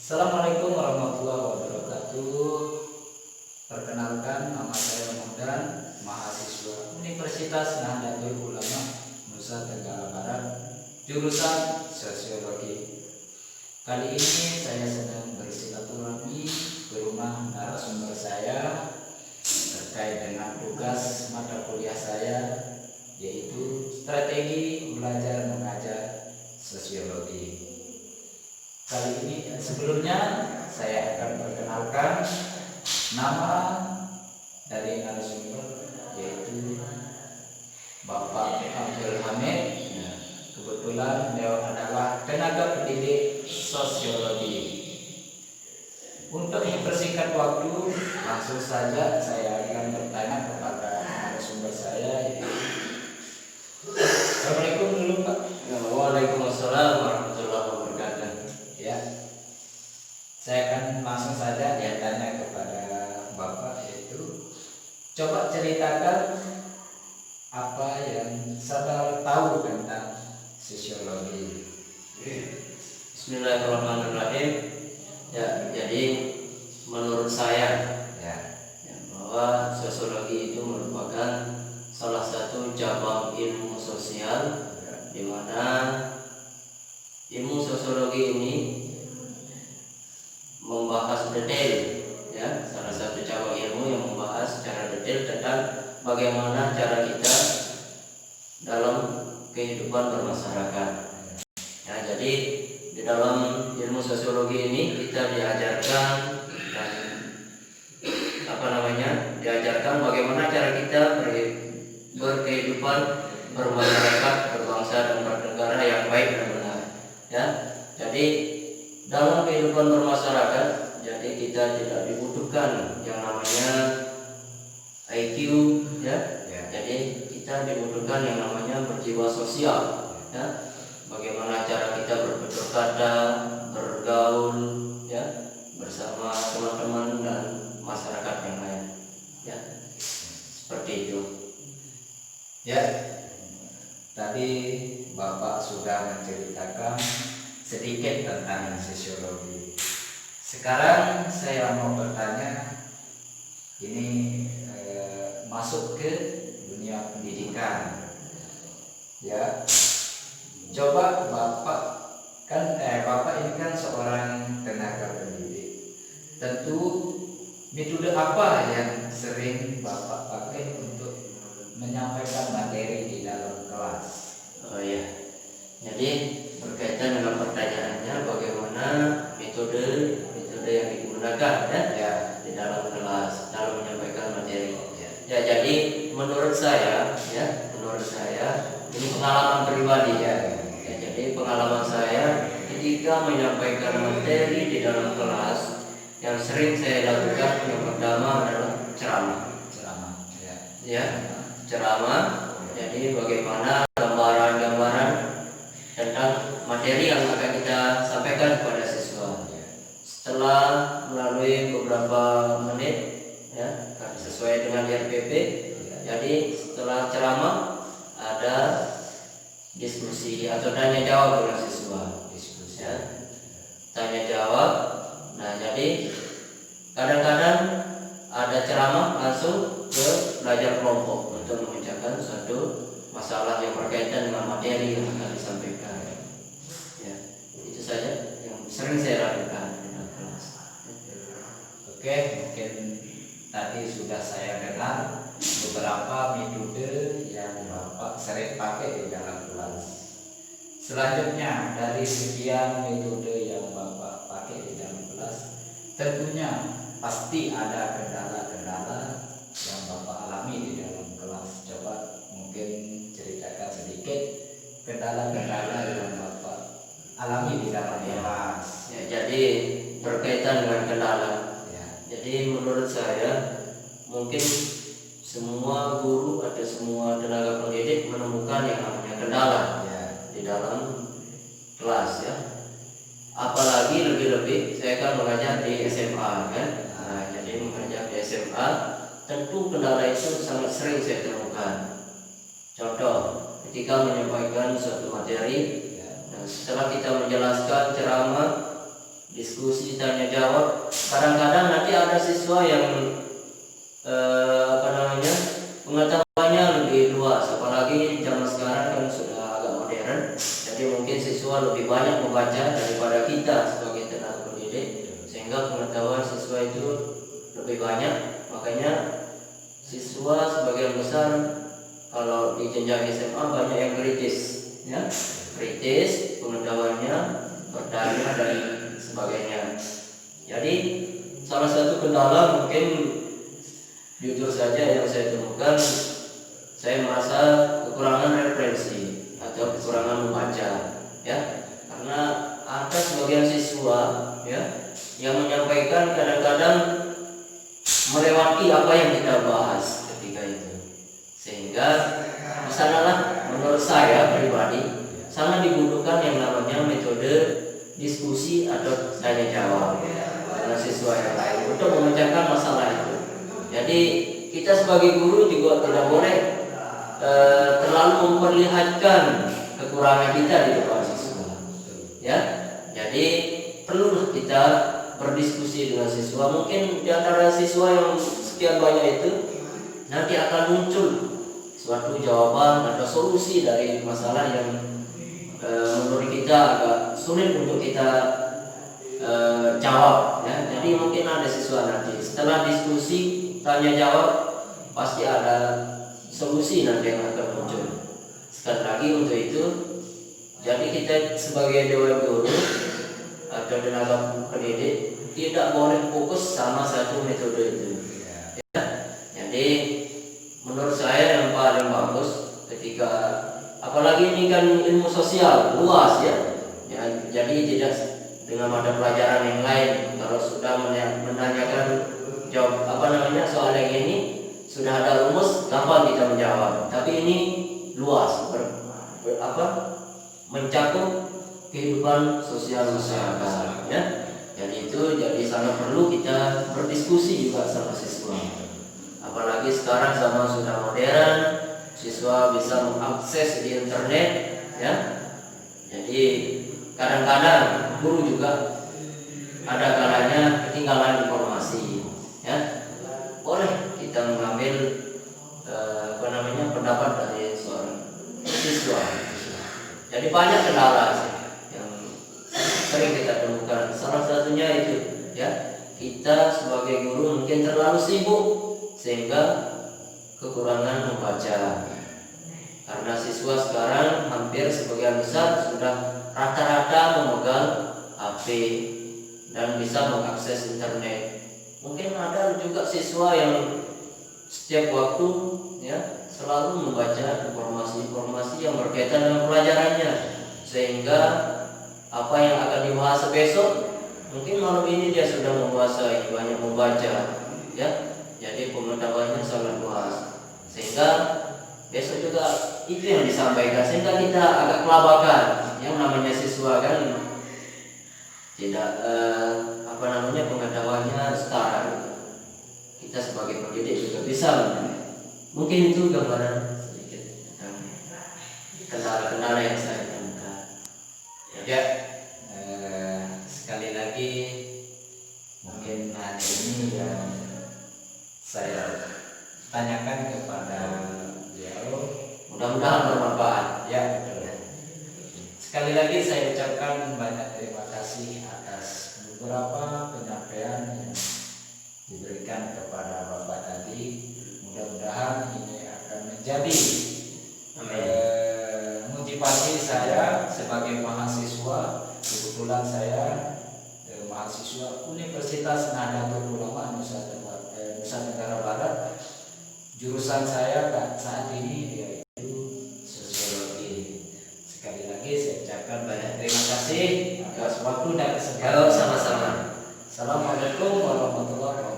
Assalamualaikum warahmatullahi wabarakatuh. Perkenalkan, nama saya Ramdan, mahasiswa Universitas Nahdlatul Ulama Nusa Tenggara Barat, jurusan Sosiologi. Kali ini saya sedang bersilaturahmi ke rumah narasumber saya terkait dengan tugas mata kuliah saya, yaitu Strategi Belajar Mengajar Sosiologi. Kali ini sebelumnya saya akan perkenalkan nama dari narasumber, yaitu Bapak Abdul Hamid. Kebetulan beliau adalah tenaga pendidik sosiologi. Untuk mempersingkat waktu, langsung saja saya akan bertanya kepada narasumber saya. Assalamualaikum dulu Pak. Waalaikumsalam warahmatullahi wabarakatuh. Ya, saya akan langsung saja tanya kepada Bapak, yaitu coba ceritakan apa yang saudara tahu tentang sosiologi. Bismillahirrahmanirrahim. Ya, jadi menurut saya bahwa sosiologi itu merupakan salah satu cabang ilmu sosial, di mana ilmu sosiologi ini membahas detail, salah satu cabang ilmu yang membahas secara detail tentang bagaimana cara kita dalam kehidupan bermasyarakat. Jadi di dalam ilmu sosiologi ini kita diajarkan diajarkan bagaimana cara kita berkehidupan bermasyarakat, berbangsa dan bernegara yang baik dan benar. Jadi dalam kehidupan bermasyarakat, jadi kita tidak dibutuhkan yang namanya IQ, Jadi kita dibutuhkan yang namanya berjiwa sosial, Bagaimana cara kita bertutur kata, bergaul, bersama teman-teman dan masyarakat yang lain, seperti itu. Tadi Bapak sudah menceritakan sedikit tentang sosiologi. Sekarang saya mau bertanya, ini masuk ke dunia pendidikan. Coba Bapak Bapak ini kan seorang tenaga pendidik. Tentu metode apa yang sering Bapak pakai untuk menyampaikan materi di dalam kelas? Jadi berkaitan dengan pertanyaannya, bagaimana metode yang digunakan di dalam kelas dalam menyampaikan materi. Jadi menurut saya ini pengalaman pribadi Jadi pengalaman saya ketika menyampaikan materi di dalam kelas, yang sering saya lakukan yang pertama adalah ceramah. Ceramah. Jadi bagaimana gambaran-gambaran tentang materi yang akan kita sampaikan kepada siswa. Setelah melalui beberapa menit, sesuai dengan RPP, jadi setelah ceramah ada diskusi atau tanya jawab dengan siswa. Tanya jawab. Nah, jadi kadang-kadang ada ceramah langsung ke belajar kelompok untuk mengerjakan suatu masalah yang berkaitan dengan materi yang akan disampaikan. Itu saja yang sering saya lakukan di dalam kelas. Oke, mungkin tadi sudah saya dengar beberapa metode yang Bapak sering pakai di dalam kelas. Selanjutnya, dari sekian metode yang Bapak pakai di dalam kelas, tentunya pasti ada kendala-kendala yang Bapak alami di dalam kelas. Coba mungkin ceritakan sedikit kendala-kendala yang Bapak alami di dalam kelas. Jadi berkaitan dengan kendala. Jadi menurut saya mungkin semua guru atau semua tenaga pendidik menemukan yang namanya kendala di dalam kelas Apalagi lebih-lebih saya kan mengajar di SMA jadi mengajar di SMA, tentu kendala itu sangat sering saya temukan. Contoh, ketika menyampaikan suatu materi, setelah kita menjelaskan ceramah diskusi tanya jawab. Kadang-kadang nanti ada siswa yang pengetahuannya lebih luas, apalagi zaman sekarang kan sudah agak modern. Jadi mungkin siswa lebih banyak membaca daripada kita sebagai tenaga pendidik, sehingga pengetahuan siswa itu lebih banyak. Makanya siswa sebagian besar kalau di jenjang SMA banyak yang kritis, ya, kritis pengetahuannya, bertanya dan sebagainya. Jadi salah satu kendala mungkin jujur saja yang saya temukan, saya merasa kekurangan referensi atau kekurangan membaca, ya, karena ada sebagian siswa, ya, yang menyampaikan kadang-kadang melewati apa yang kita bahas ketika itu, sehingga di sanalah menurut saya pribadi sangat dibutuhkan yang namanya metode diskusi atau tanya jawab dengan siswa yang lain untuk memecahkan masalah itu. Jadi kita sebagai guru juga tidak boleh terlalu memperlihatkan kekurangan kita di depan siswa, ya. Jadi perlu kita berdiskusi dengan siswa. Mungkin di antara siswa yang sekian banyak itu nanti akan muncul suatu jawaban atau solusi dari masalah yang menurut kita agak sulit untuk kita jawab, ya. Jadi mungkin ada siswa nanti setelah diskusi tanya jawab pasti ada solusi nanti yang akan muncul. Sekali lagi untuk itu, jadi kita sebagai dewan guru atau tenaga pendidik tidak boleh fokus sama satu metode itu, ya. Jadi menurut saya yang paling bagus ketika, apalagi ini kan ilmu sosial luas, ya, jadi tidak dengan mata pelajaran yang lain. Kalau sudah menanyakan jawab soal yang ini sudah ada rumus, gampang kita menjawab. Tapi ini luas, mencakup kehidupan sosial masyarakat, ya. Jadi itu sangat perlu kita berdiskusi juga sama siswa. Apalagi sekarang zaman sudah modern, siswa bisa mengakses di internet, ya. Jadi kadang-kadang guru juga ada kalanya ketinggalan informasi, ya. Boleh kita mengambil pendapat dari seorang siswa. Jadi banyak kendala yang sering kita temukan. Salah satunya itu, ya, kita sebagai guru mungkin terlalu sibuk sehingga kekurangan membaca. Karena siswa sekarang hampir sebagian besar sudah rata-rata memegang HP dan bisa mengakses internet. Mungkin ada juga siswa yang setiap waktu, ya, selalu membaca informasi-informasi yang berkaitan dengan pelajarannya, sehingga apa yang akan dibahas besok mungkin malam ini dia sudah menguasai, banyak membaca, ya. Jadi pengetahuannya sangat luas, sehingga besok juga itu yang disampaikan, sehingga kita agak kelabakan. Yang namanya siswa kan tidak pengetahuannya setara. Kita sebagai pendidik juga bisa. Mungkin itu gambaran sedikit tentang kendala-kendala yang saya temukan. Ya, sekali lagi mungkin hari ini yang saya tanyakan kepada beliau, mudah-mudahan bermanfaat, ya. Sekali lagi saya ucapkan banyak terima kasih atas beberapa penyampaian yang diberikan kepada Bapak tadi. Mudah-mudahan ini akan menjadi motivasi saya sebagai mahasiswa. Kebetulan saya mahasiswa Universitas Nahdlatul Ulama Nusa Tenggara Barat. Jurusan saya saat ini yaitu sosiologi. Sekali lagi saya ucapkan banyak terima kasih atas waktu dan kesempatan. Sama-sama. Assalamualaikum warahmatullahi wabarakatuh.